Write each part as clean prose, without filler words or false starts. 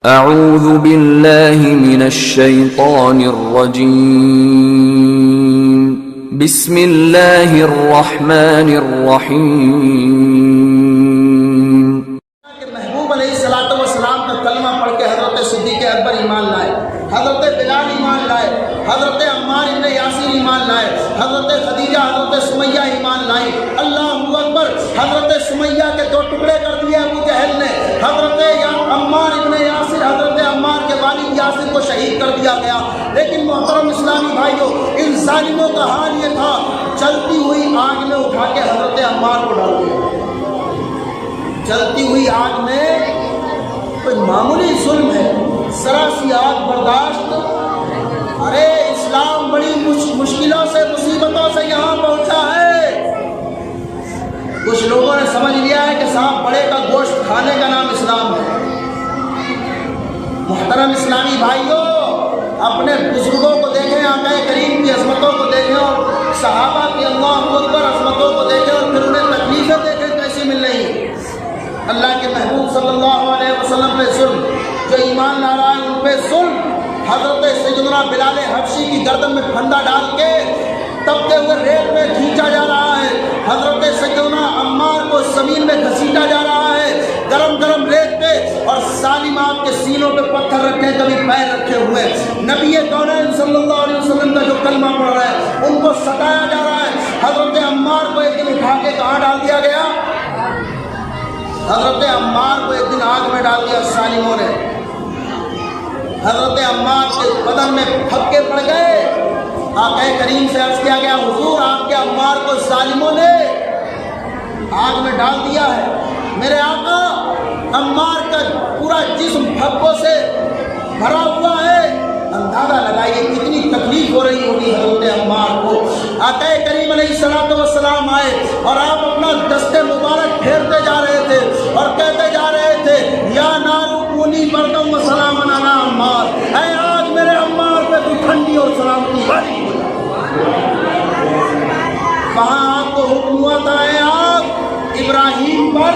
اعوذ باللہ من الشیطان الرجیم بسم اللہ الرحمن الرحیم۔ محبوب علیہ الصلوۃ والسلام کا کلمہ پڑھ کے حضرت صدیق اکبر ایمان لائے، حضرت بلال ایمان لائے، حضرت عمار ابن یاسر ایمان لائے، حضرت خدیجہ حضرت سمیہ ایمان لائی۔ اللہ اکبر، حضرت سمیہ کے دو ٹکڑے کر دیے ابو جہل نے، حضرت عمار ابن یاسر، حضرت عمار کے والد یاسر کو شہید کر دیا گیا۔ لیکن محترم اسلامی بھائیوں، ان ظالموں کا حال یہ تھا، چلتی ہوئی آگ میں اٹھا کے حضرت عمار کو ڈال دیا۔ جلتی ہوئی آگ میں کوئی معمولی ظلم ہے، ذرا سی آگ برداشت؟ ارے اسلام بڑی مشکلوں سے مصیبتوں سے یہاں پہنچا ہے۔ کچھ لوگوں نے سمجھ لیا ہے کہ صاحب بڑے کا گوشت کھانے کا نام اسلام ہے۔ محترم اسلامی بھائیوں، اپنے بزرگوں کو دیکھیں، آقا کریم کی عظمتوں کو دیکھیں اور صحابہ کی اللہ اکبر عظمتوں کو دیکھیں اور پھر انہیں تکلیفیں دیکھیں کیسی مل رہی ہیں۔ اللہ کے محبوب صلی اللہ علیہ وسلم پہ ظلم، جو ایمان لا رہا ہے ان پہ ظلم۔ حضرت سیدنا بلال حبشی کی گردن میں پھندا ڈال کے تپتے ہوئے ریت میں کھینچا جا رہا ہے۔ حضرت سیدنا عمار کو زمین میں گھسیٹا جا رہا ہے، گرم گرم ریت پہ، اور ظالم آپ کے سینوں پہ پتھر رکھے، کبھی پیر رکھے ہوئے۔ نبی کونین صلی اللہ علیہ وسلم کا جو کلمہ پڑھ رہا ہے ان کو ستایا جا رہا ہے۔ حضرت عمار کو ایک دن اٹھا کے کہاں ڈال دیا گیا؟ حضرت عمار کو ایک دن آگ میں ڈال دیا ظالموں نے۔ حضرت عمار کے بدن میں پھبکے پڑ گئے۔ آقا کریم سے عرض کیا گیا، حضور آپ کے عمار کو ظالموں نے آگ میں ڈال دیا ہے۔ میرے آقا، عمار کا پورا جسم پھبکوں سے بھرا ہوا ہے، اندازہ لگائیے کتنی تکلیف ہو رہی ہوگی حضرت عمار کو۔ آقا کریم علیہ الصلوۃ والسلام آئے اور آپ اپنا دست مبارک پھیرتے جا رہے تھے اور کہتے جا رہے تھے، یا نار کونی بردم و سلاما علی عمار، اے آج میرے عمار پہ تو ٹھنڈی اور سلامتی باری ہو جائے۔ وہاں آپ کو حکم ہوا تھا، اے آگ ابراہیم پر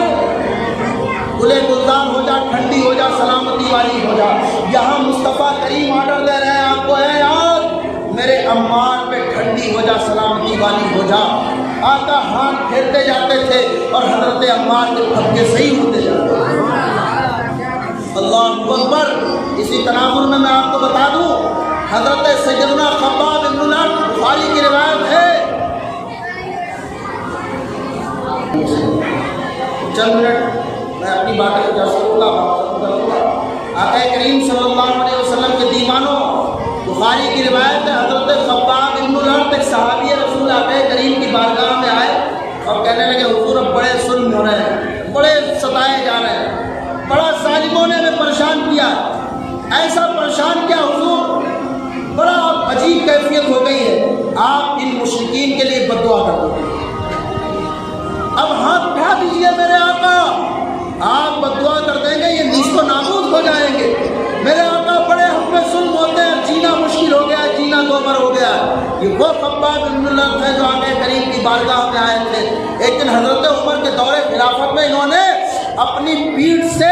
گلے گلزار ہو جا، ٹھنڈی ہو جا، سلامتی والی ہو جا۔ یہاں مصطفیٰ کریم آرڈر دے رہے ہیں آپ کو، اے آگ میرے عمار پہ ٹھنڈی ہو جا، سلامتی والی ہو جا۔ آقا ہاتھ پھیرتے جاتے تھے اور حضرت عمار کے پھبکے صحیح ہوتے جاتے تھے۔ اللہ اکبر۔ اسی تناظر میں آپ کو بتا دوں، حضرت سیدنا خباب بن الارت، بخاری کی روایت ہے، چند منٹ میں اپنی باتیں جیسے کروں گا۔ آقا کریم صلی اللہ علیہ وسلم کے دیوانوں، بخاری کی روایت ہے، حضرت خباب بن الارت ایک صحابی رسول آقا کریم کی بارگاہ میں آئے اور کہنے لگے، حضور اب بڑے ظلم ہو رہے ہیں، بڑے ستائے جا رہے ہیں، بڑا ظالموں نے ہمیں پریشان کیا۔ ایسا پریشان کیا حضور، بڑا عجیب کیفیت ہو گئی ہے، آپ ان مشرکین کے لیے بد دعا کر دو۔ اب ہاتھ اٹھا دیجیے میرے آقا، آپ بد دعا کر دیں گے یہ نیست و نابود ہو جائیں گے۔ میرے آقا بڑے ہم پہ ظلم ہوتے ہیں، جینا مشکل ہو گیا، جینا دوبر ہو گیا۔ یہ وہ خباب بن الارت ہے جو آقا کریم کی بارگاہ میں آئے تھے۔ ایک دن حضرت عمر کے دور خلافت میں انہوں نے اپنی پیٹھ سے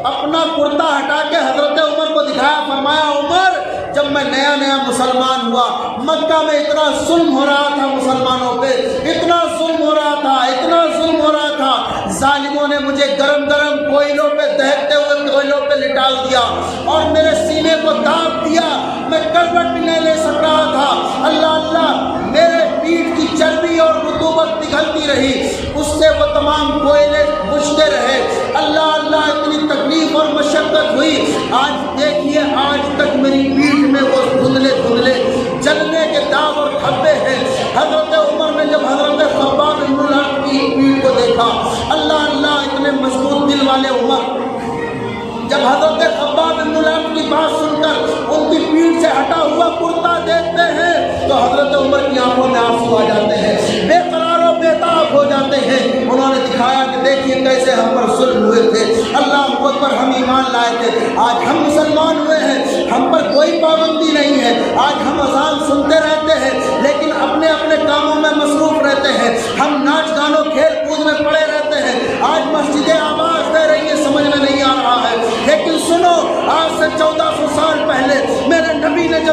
اپنا کرتا ہٹا کے حضرت عمر کو دکھایا، فرمایا، عمر جب میں نیا نیا مسلمان ہوا، مکہ میں اتنا ظلم ہو رہا تھا مسلمانوں پہ، اتنا ظلم ہو رہا تھا، اتنا ظلم ہو رہا تھا، ظالموں نے مجھے گرم گرم کوئلوں پہ، دہتے ہوئے کوئلوں پہ لٹال دیا اور میرے سینے کو داب دیا، میں کروٹ بھی نہیں لے سک رہا تھا۔ اللہ اللہ، میرے پیٹھ کی چربی اور رطوبت پگھلتی رہی، اس سے وہ تمام کوئلے بجھتے رہے۔ اللہ اللہ، اتنی تکلیف اور مشقت ہوئی۔ آج دیکھیے، آج تک میری پیٹھ میں وہ دھندلے دھندلے جلنے کے داغ اور دھبے ہیں۔ حضرت عمر نے جب حضرت خباب بن الارت کی پیٹھ کو دیکھا، اللہ اللہ، اتنے مضبوط دل والے عمر، جب حضرت خباب بن الارت کی بات سن کر ان کی پیٹھ سے ہٹا ہوا کرتا دیکھتے ہیں تو حضرت عمر کی آنکھوں میں آنسو آ جاتے ہیں، بے قرار و بےتاب ہو جاتے ہیں۔ انہوں نے دکھایا کہ دیکھیے کیسے ہم پر ظلم ہوئے تھے، اللہ اکبر، ہم ایمان لائے تھے، آج ہم مسلمان ہوئے ہیں، ہم پر کوئی پابندی نہیں ہے، آج ہم اذان سنتے رہتے ہیں لیکن اپنے اپنے کاموں میں مصروف رہتے ہیں، ہم ناچ گانوں کھیل کود میں پڑے رہتے ہیں، آج مسجدیں آواز دے رہی ہیں، سمجھ میں نہیں آ رہا ہے، لیکن سنو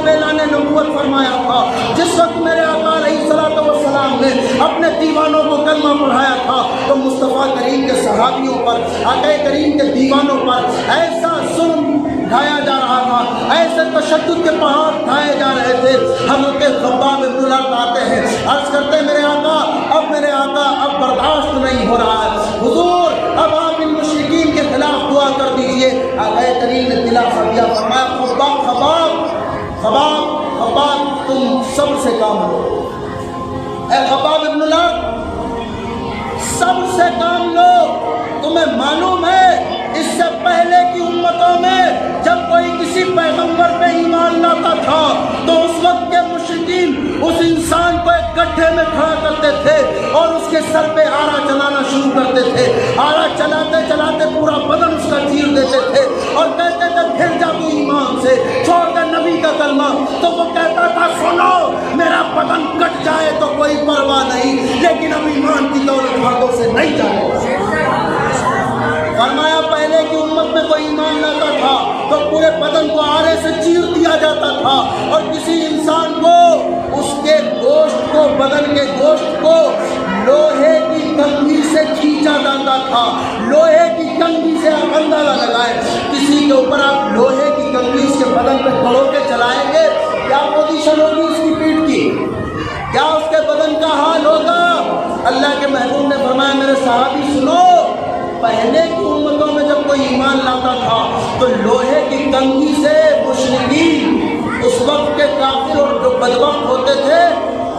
جب اعلان نبوت فرمایا تھا، جس وقت میرے آقا علیہ الصلوۃ والسلام نے اپنے دیوانوں کو کلمہ پڑھایا تھا تو مصطفیٰ کریم کے صحابیوں پر، آقا کریم کے دیوانوں پر ایسا ظلم ڈھایا جا رہا تھا، ایسے تشدد کے پہاڑ ڈھائے جا رہے تھے۔ حضرت خباب بن الارت آتے ہیں، عرض کرتے ہیں میرے آقا اب برداشت نہیں ہو رہا ہے، حضور اب آپ ان مشرکین کے خلاف دعا کر دیجئے۔ آقا کریم نے دلاسا دیا، فرمایا خباب تم صبر سے کام لو، اے خباب بن الارت صبر سے کام لو۔ تمہیں معلوم ہے اس سے پہلے کی امتوں میں جب کوئی کسی پیغمبر پہ ایمان لاتا تھا تو اس وقت کے مشرکین اس انسان کو ایک گڈھے میں کھڑا کرتے تھے اور اس کے سر پہ آرا چلانا شروع کرتے تھے، آرا چلاتے چلاتے پورا بدن اس کا چیر دیتے تھے اور کہتے تھے پھر جا تو ایمان سے، چھوڑ دے نبی کا کلمہ۔ تو وہ کہتا تھا سنو میرا بدن کٹ جائے تو کوئی پرواہ نہیں، لیکن اب ایمان کی دولت ہاتھوں سے نہیں جائے گا۔ فرمایا پہلے کی امت میں کوئی ایمان لاتا تھا تو پورے بدن کو آرے سے چیر دیا جاتا تھا اور کسی انسان کو اس کے گوشت کو، بدن کے گوشت کو لوہے کی کنگھی سے کھینچا جاتا تھا۔ لوہے کی کنگھی سے آپ اندازہ لگائیں، کسی کے اوپر آپ لوہے کی کنگھی اس کے بدن پہ کھڑو کے چلائیں گے، کیا پوزیشن ہوگی اس کی پیٹھ کی، کیا اس کے بدن کا حال ہوگا؟ اللہ کے محبوب نے فرمایا میرے صحابی سنو، پہلے کی امتوں میں جب کوئی ایمان لاتا تھا تو لوہے کی کنگھی سے مشرکین، اس وقت کے کافر اور جو بدبخت ہوتے تھے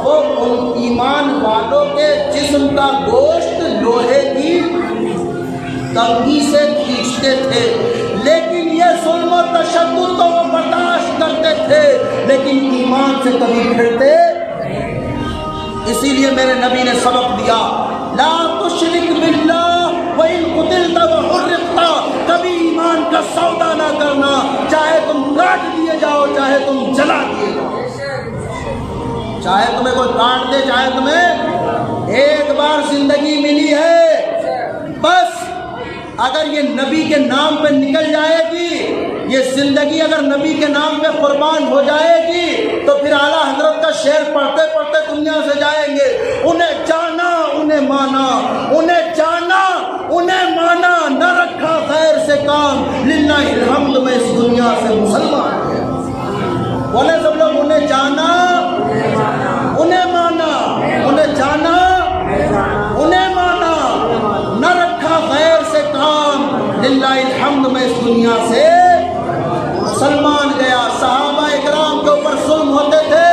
وہ ان ایمان والوں کے جسم کا گوشت لوہے کی کنگھی سے کھینچتے تھے، لیکن یہ ظلم و تشدد تو وہ برداشت کرتے تھے لیکن ایمان سے کبھی پھرتے۔ اسی لیے میرے نبی نے سبق دیا، لا تشرک باللہ وَإِن قُتِلْتَ وَحُرِّقْتَ، کبھی ایمان کا سودا نہ کرنا، چاہے تم کاٹ دیے جاؤ چاہے تم جلا دیے جاؤ، چاہے تمہیں کوئی کاٹ دے، چاہے تمہیں ایک بار زندگی ملی ہے، بس اگر یہ نبی کے نام پہ نکل جائے گی، یہ زندگی اگر نبی کے نام پہ قربان ہو جائے گی تو پھر اعلیٰ حضرت کا شعر پڑھتے پڑھتے دنیا سے جائیں گے۔ انہیں جانا انہیں مانا، انہیں جانا انہیں مانا، نہ رکھا خیر سے کام، للہ الحمد میں اس دنیا سے مسلمان ہے۔ بولے سب لوگ، انہیں جانا انہیں مانا، انہیں جانا انہیں مانا، نہ رکھا خیر سے کام، للہ الحمد میں اس دنیا سے مسلمان گیا۔ صحابہ اکرام کے اوپر ظلم ہوتے تھے،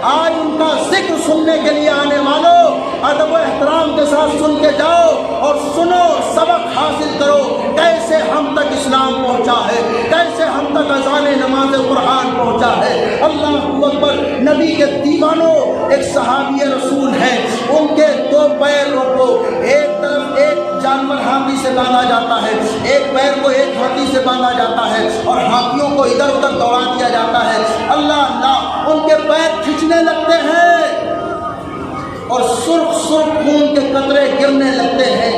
آج ان کا ذکر سننے کے لیے آنے والوں ادب و احترام کے ساتھ سن کے جاؤ اور سنو، سبق حاصل کرو، کیسے ہم تک اسلام پہنچا ہے، کیسے ہم تک اذان نماز قرآن پہنچا ہے۔ اللہ اکبر۔ نبی کے دیوانوں ایک صحابی رسول ہیں، ان کے دو پیروں کو ایک طرف ایک جانور ہاتھی سے باندھا جاتا ہے، ایک پیر کو ایک ہاتھی سے باندھا جاتا ہے اور ہاتھیوں کو ادھر ادھر دوڑا دیا جاتا ہے۔ اللہ اللہ، ان کے پیر کھنچنے لگتے ہیں اور سرخ سرخ خون کے قطرے گرنے لگتے ہیں،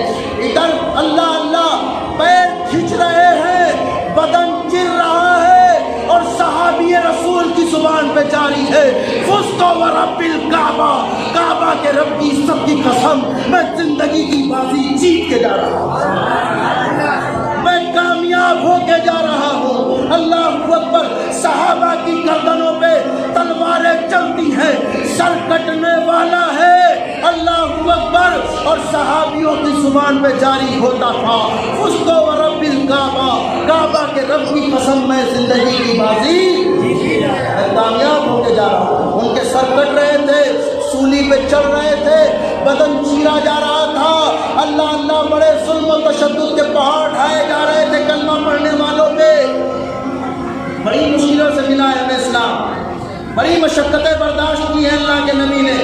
ادھر اللہ اللہ پیر کھنچ رہے ہیں، بدن چر رہا ہے اور صحابی رسول کی زبان پہ جاری ہے، فزت ورب الکعبہ، کعبہ کے رب کی سب کی قسم، میں زندگی کی بازی جیت کے جا رہا ہوں، میں کامیاب ہو کے جا رہا ہوں۔ اللہ اکبر۔ صحابہ کی گردنوں پہ تلواریں چلتی ہیں، سر کٹنے والا ہے، اللہ اکبر، اور صحابیوں کی زبان پہ جاری ہوتا تھا، فزت ورب الکعبہ، کعبہ کے رب کی قسم میں زندگی کی بازی میں کامیاب ہو کے جا رہا ہوں۔ ان کے سر کٹ رہے تھے، سولی پہ چڑھ رہے تھے، بدن چیرا جا رہا تھا، اللہ اللہ، بڑے ظلم و تشدد کے پہاڑ ڈھائے جا رہے تھے کلمہ پڑھنے والوں پہ۔ بڑی مشکلوں سے ملا ہے ہمیں اسلام، بڑی مشقتیں برداشت کی ہیں اللہ کے نبی نے،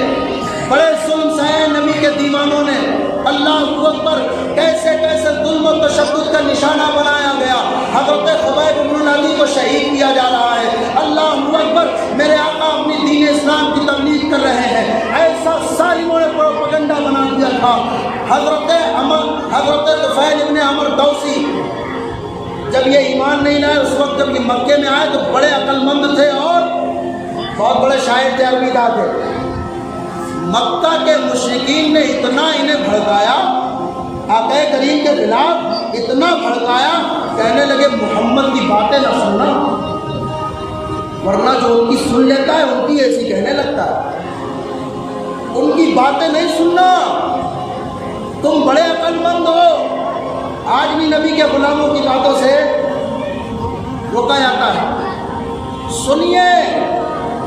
بڑے ظلم سہے نبی کے دیوانوں نے۔ اللہ اکبر، کیسے کیسے ظلم و تشدد کا نشانہ بنایا گیا، حضرت خبیب بن العدی کو شہید کیا جا رہا ہے۔ اللہ اکبر، میرے آقا اپنی دین اسلام کی تبلیغ کر رہے ہیں، ایسا ظالموں نے پروپیگنڈا بنا دیا تھا۔ حضرت طفیل ابن عمر دوسی جب یہ ایمان نہیں لائے، اس وقت جب یہ مکے میں آئے تو بڑے عقل مند تھے اور بہت بڑے شاعر تھے، عربی داں تھے. مکہ کے مشرکین نے اتنا انہیں بھڑکایا، آقا کریم کے خلاف اتنا بھڑکایا، کہنے لگے محمد کی باتیں نہ سننا، ورنہ جو ان کی سن لیتا ہے ان کی ایسی کہنے لگتا ہے. ان کی باتیں نہیں سننا، تم بڑے عقل مند ہو. آج بھی نبی کے غلاموں کی باتوں سے روکا جاتا ہے. سنیے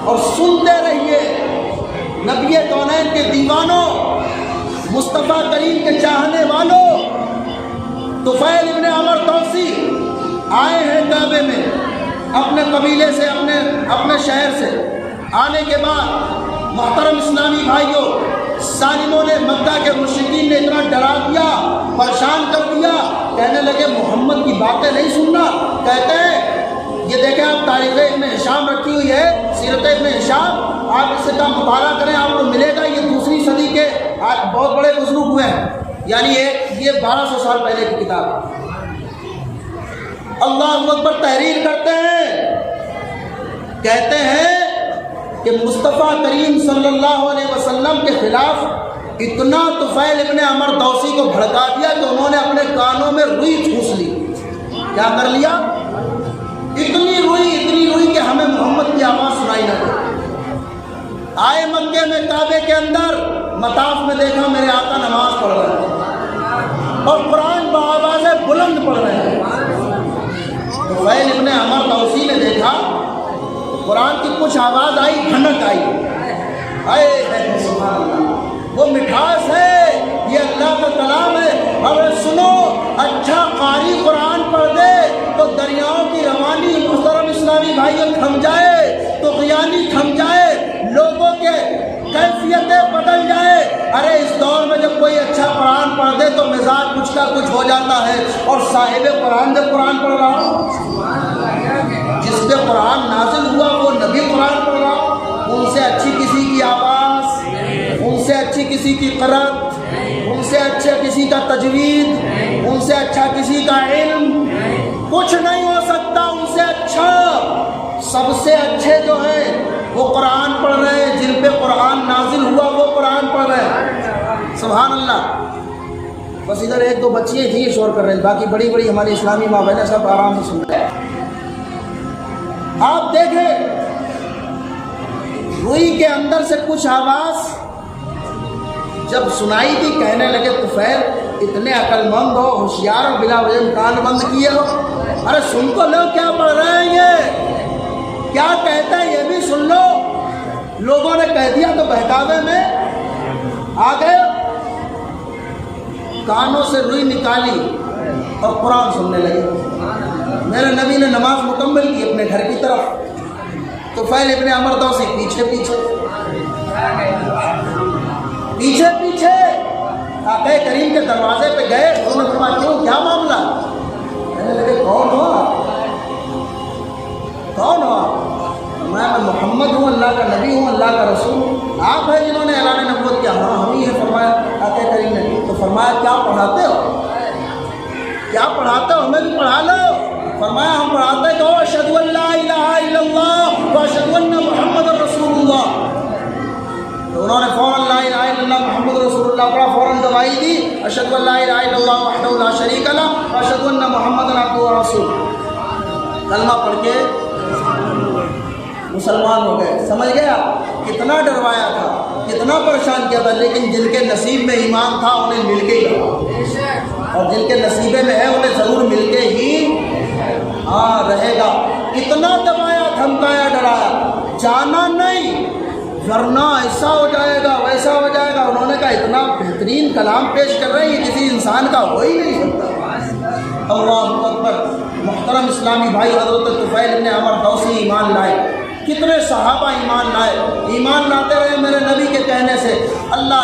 اور سنتے رہیے. نبی کونین کے دیوانوں، مصطفیٰ کریم کے چاہنے والوں، طفیل ابن عمر دوسی آئے ہیں کعبے میں اپنے قبیلے سے، اپنے شہر سے. آنے کے بعد محترم اسلامی بھائیوں، ظالموں نے، مکہ کے مشرکین نے اتنا ڈرا دیا، پریشان کر دیا، کہنے لگے محمد کی باتیں نہیں سننا. کہتے ہیں یہ دیکھیں آپ تاریخ ابن ہشام رکھی ہوئی ہے، سیرت ابن ہشام، آپ اس کا مطالعہ کریں، آپ کو ملے گا. یہ 2 صدی کے آج بہت بڑے بزرگ ہوئے ہیں، یعنی یہ 1200 سال پہلے کی کتاب ہے. اللہ اکبر تحریر کرتے ہیں، کہتے ہیں کہ مصطفیٰ کریم صلی اللہ علیہ وسلم کے خلاف اتنا طفیل ابن عمر دوسی کو بھڑکا دیا کہ انہوں نے اپنے کانوں میں روئی ٹھوس لی. کیا کر لیا؟ اتنی روئی کہ ہمیں محمد کی آواز سنائی نہ دے. آئے مکے میں کعبے کے اندر، مطاف میں دیکھا میرے آقا نماز پڑھ رہے ہیں اور قرآن بآواز بلند پڑھ رہے ہیں. طفیل ابن عمر دوسی نے دیکھا قرآن کی کچھ آواز آئی، دھنک آئی. سبحان اللہ، وہ مٹھاس ہے، یہ اللہ کا کلام ہے. اور سنو، اچھا قاری قرآن پڑھ دے تو دریاؤں کی روانی محترم اسلامی بھائیوں تھم جائے، تو قیانی تھم جائے، لوگوں کے کیفیتیں بدل جائے. ارے اس دور میں جب کوئی اچھا قرآن پڑھ دے تو مزاج کچھ کا کچھ ہو جاتا ہے. اور صاحب قرآن جب قرآن پڑھ رہا ہو، جس پہ قرآن نازل ہوا وہ نبی قرآن پڑھ رہا، ان سے اچھی کسی کی آواز، ان سے اچھی کسی کی قرأت، ان سے اچھا کسی کا تجوید، ان سے اچھا کسی کا علم کچھ نہیں ہو سکتا. ان سے اچھا، سب سے اچھے جو ہیں وہ قرآن پڑھ رہے ہیں، جن پہ قرآن نازل ہوا وہ قرآن پڑھ رہے ہیں. سبحان اللہ. بس ادھر 1-2 بچیاں تھیں شور کر رہے ہیں، باقی بڑی بڑی ہماری اسلامی ماں بہنیں سب آرام سے سن رہے ہیں. آپ دیکھیں روئی کے اندر سے کچھ آواز جب سنائی تھی، کہنے لگے طفیل اتنے عقل مند ہو، ہوشیار ہو، بلا وجہ کان بند کیے ہو، ارے سن تو لو کیا پڑھ رہے ہیں، یہ کیا کہتے ہیں یہ بھی سن لو. لوگوں نے کہہ دیا تو بہکاوے میں آ گئے، کانوں سے روئی نکالی اور قرآن سننے لگے. میرے نبی نے نماز مکمل کی اپنے گھر کی طرف. طفیل ابن عمر دوسی پیچھے آقا کریم کے دروازے پہ گئے. انہوں نے فرمایا کیوں، کیا معاملہ؟ کہنے لگے کون ہو میں محمد ہوں، اللہ کا نبی ہوں، اللہ کا رسول. آپ ہیں جنہوں نے اعلان نبوت کیا؟ ہاں ہم ہی ہیں. فرمایا آقا کریم نے. تو فرمایا کیا پڑھاتے ہو؟ ہمیں بھی پڑھا لو. فرمایا ہم پڑھاتے کہ اشہد ان لا الہ الا اللہ و اشہد ان محمد رسول اللہ. تو انہوں نے فوراً لا الہ الا اللہ محمد رسول اللہ پڑھا، فوراً گواہی دی اشہد ان لا الہ الا اللہ وحدہ لا شریک لہ و اشہد ان محمد عبدہ و رسولہ. کلمہ پڑھ کے مسلمان ہو گئے. سمجھ گئے آپ؟ کتنا ڈروایا تھا، کتنا پریشان کیا تھا، لیکن جن کے نصیب میں ایمان تھا انہیں مل کے ہی رہا، اور جن کے نصیبے میں ہے انہیں ضرور مل کے ہی رہے گا. اتنا دبایا، دھمکایا، ڈرایا، جانا نہیں ورنہ ایسا ہو جائے گا ویسا ہو جائے گا. انہوں نے کہا اتنا بہترین کلام پیش کر رہے ہیں، یہ کسی انسان کا ہو ہی نہیں سکتا. اللہ اکبر. محترم اسلامی بھائی، حضرت طفیل ابن عمر دوسی ایمان لائے. کتنے صحابہ ایمان لائے، ایمان لاتے رہے میرے نبی کے کہنے سے. اللہ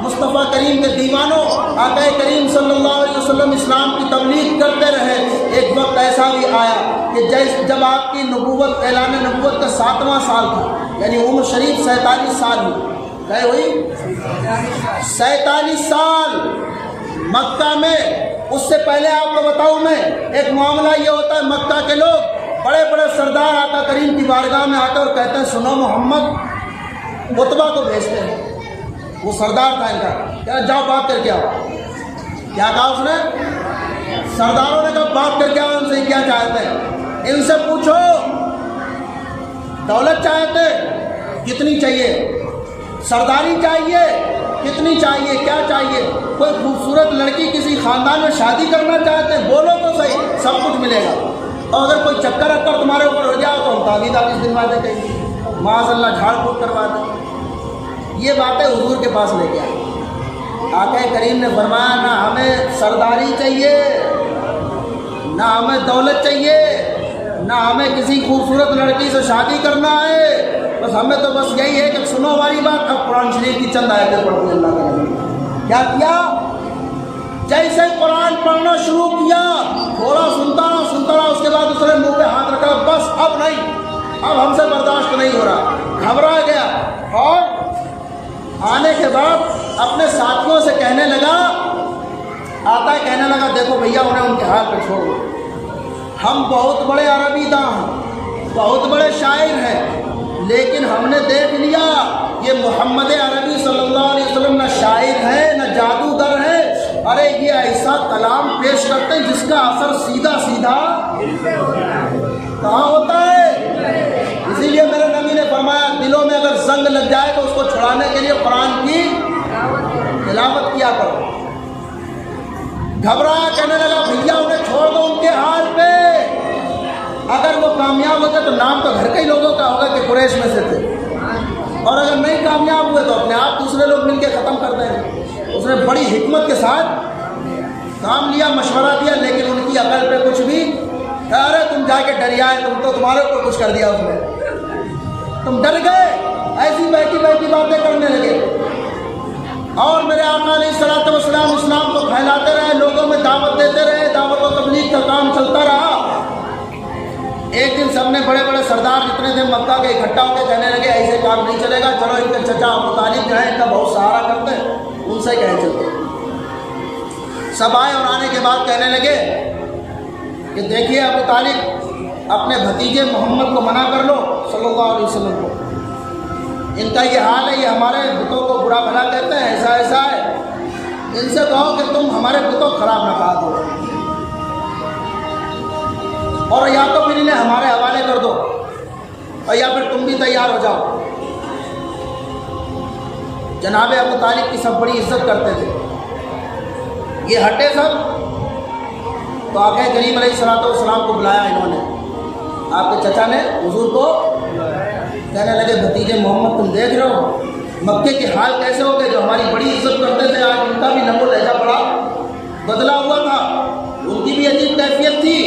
مصطفیٰ کریم کے دیوانوں، آقا کریم صلی اللہ علیہ وسلم اسلام کی تبلیغ کرتے رہے. ایک وقت ایسا بھی آیا کہ جب آپ کی نبوت، اعلان نبوت کا 7واں سال تھا، یعنی عمر شریف 47 سال ہوئی. کیا ہوئی؟ 47 سال مکہ میں. اس سے پہلے آپ کو بتاؤں میں، ایک معاملہ یہ ہوتا ہے، مکہ کے لوگ بڑے بڑے سردار آقا کریم کی بارگاہ میں آتے اور کہتے ہیں سنو محمد عتبہ کو بھیجتے ہیں. وہ سردار تھا ان کا, کہا جاؤ بات کر کے آؤ. کیا کہا اس نے؟ سرداروں نے کہا بات کر کے آؤ, ان سے کیا چاہتے ہیں, ان سے پوچھو دولت چاہتے کتنی چاہیے, سرداری چاہیے کتنی چاہیے, کیا چاہیے, کوئی خوبصورت لڑکی کسی خاندان میں شادی کرنا چاہتے ہیں بولو تو صحیح, سب کچھ ملے گا. اور اگر کوئی چکر اکر تمہارے اوپر ہو جائے تو ہم تعویذ دلوا دیں, کہیں معاذ اللہ جھاڑ پھوٹ کروا دیں. یہ باتیں حضور کے پاس لے کے آئے. آقا کریم نے فرمایا نہ ہمیں سرداری چاہیے, نہ ہمیں دولت چاہیے, نہ ہمیں کسی خوبصورت لڑکی سے شادی کرنا ہے, بس ہمیں تو بس یہی ہے کہ سنو ہماری بات. اب قرآن شریف کی چند آیتیں پڑھتے ہیں. اللہ تعالیٰ کیا کیا, جیسے قرآن پڑھنا شروع کیا تھوڑا سنتا رہا, اس کے بعد اس نے منہ پہ ہاتھ رکھا, بس اب نہیں, اب ہم سے برداشت نہیں ہو رہا, گھبرا گیا. اور آنے کے بعد اپنے ساتھیوں سے کہنے لگا, کہنے لگا دیکھو بھیا انہیں ان کے حال پہ چھوڑ دو, ہم بہت بڑے عربی داں ہیں, بہت بڑے شاعر ہیں, لیکن ہم نے دیکھ لیا یہ محمد عربی صلی اللہ علیہ وسلم نہ شاعر ہے نہ جادوگر ہے. ارے یہ ایسا کلام پیش کرتے ہیں جس کا اثر سیدھا کہاں ہوتا ہے. اسی لیے میرے نبی نے فرمایا دلوں میں اگر زنگ لگ جائے تو اس کو چھڑانے کے لیے قرآن کی تلاوت کیا کرو. گھبرایا, کہنے لگا بھیا انہیں چھوڑ دو ان کے حال پہ, اگر وہ کامیاب ہوتے تو نام تو گھر کے ہی لوگوں کا ہوگا کہ قریش میں سے تھے, اور اگر نہیں کامیاب ہوئے تو اپنے آپ دوسرے لوگ مل کے ختم کر دیں گے. اس نے بڑی حکمت کے ساتھ کام لیا, مشورہ دیا, لیکن ان کی عقل پہ کچھ بھی, ارے تم جا کے ڈریائے, تمہارے اوپر کچھ کر دیا اس نے, تم ڈر گئے, ایسی بیٹھی باتیں کرنے لگے. اور میرے آقا علیہ الصلوۃ والسلام اسلام کو پھیلاتے رہے, لوگوں میں دعوت دیتے رہے, دعوت و تبلیغ کا کام چلتا رہا. ایک دن سب نے بڑے بڑے سردار جتنے تھے مکہ کے اکٹھا ہو کے کہنے لگے ایسے کام نہیں چلے گا, چلو ان کے چچا ابو طالب جو ہے ان کا بہت سہارا کرتے ہیں, ان سے کہیں چلتے. سب آئے اور آنے کے بعد کہنے لگے کہ دیکھیے ابو طالب اپنے بھتیجے محمد کو منع کر لو صلی اللہ علیہ وسلم کو, ان کا یہ حال ہے, یہ ہمارے بتوں کو برا بھلا کہتے ہیں, ایسا ہے, ان سے کہو کہ تم ہمارے بتوں خراب نہ کہا دو, اور یا تو پھر انہیں ہمارے حوالے کر دو, اور یا پھر تم بھی تیار ہو جاؤ. جناب ابو طالب کی سب بڑی عزت کرتے تھے, یہ ہٹے سب, تو آقا کریم علیہ الصلوۃ والسلام کو بلایا انہوں نے, آپ کے چچا نے حضور کو, کہنے لگے بھتیجے محمد تم دیکھ رہے ہو مکے کے حال کیسے ہو گئے, جو ہماری بڑی عزت کرتے تھے آج ان کا بھی لب و لہجہ بڑا بدلا ہوا تھا, ان کی بھی عجیب کیفیت تھی.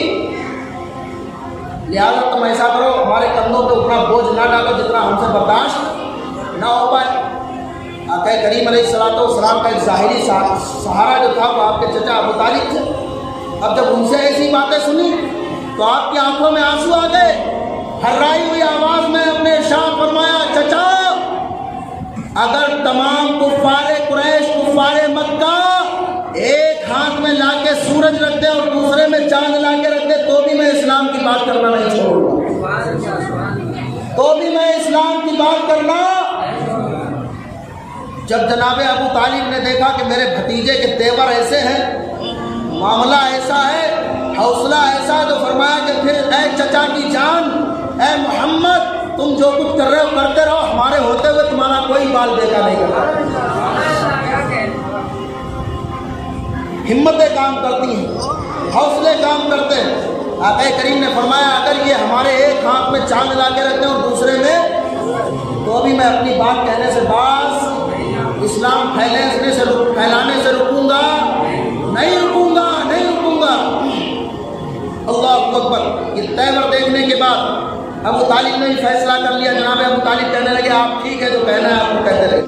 لہٰذا تم ایسا کرو ہمارے کندھوں پہ اتنا بوجھ نہ ڈالو جتنا ہم سے برداشت نہ ہو پائے. آقا کریم علیہ الصلوۃ والسلام کا ایک ظاہری سہارا جو تھا وہ آپ کے چچا ابو طالب تھے. اب جب ان سے ایسی باتیں سنی تو آپ کی آنکھوں میں آنسو آ گئے, ہررائی ہوئی آواز میں اپنے ارشاد فرمایا چچا اگر تمام کفار قریش کفار مکہ ایک ہاتھ میں لا کے سورج رکھ دے اور دوسرے میں چاند لا کے رکھ دے تو بھی میں اسلام کی بات کرنا نہیں چھوڑوں گا, تو بھی میں اسلام کی بات کرنا. جب جناب ابو طالب نے دیکھا کہ میرے بھتیجے کے تیور ایسے ہیں, معاملہ ایسا ہے, حوصلہ ایسا ہے, تو فرمایا کہ پھر اے چچا کی جان, اے محمد تم جو کچھ کر رہے ہو کرتے رہو, ہمارے ہوتے ہوئے تمہارا کوئی بال بیکا نہیں کرتا. ہمتیں کام کرتی ہیں, حوصلے کام کرتے ہیں. آقا کریم نے فرمایا اگر یہ ہمارے ایک ہاتھ میں چاند لا کے رکھتے ہیں اور دوسرے میں, تو بھی میں اپنی بات کہنے سے باز, اسلام پھیلانے سے رکوں گا, نہیں رکوں گا. اللہ اکبر. یہ تیور دیکھنے کے بعد ابو طالب نے بھی فیصلہ کر لیا. جناب ابو طالب کہنے لگے آپ ٹھیک ہے جو کہنا ہے آپ کو کہتے رہے.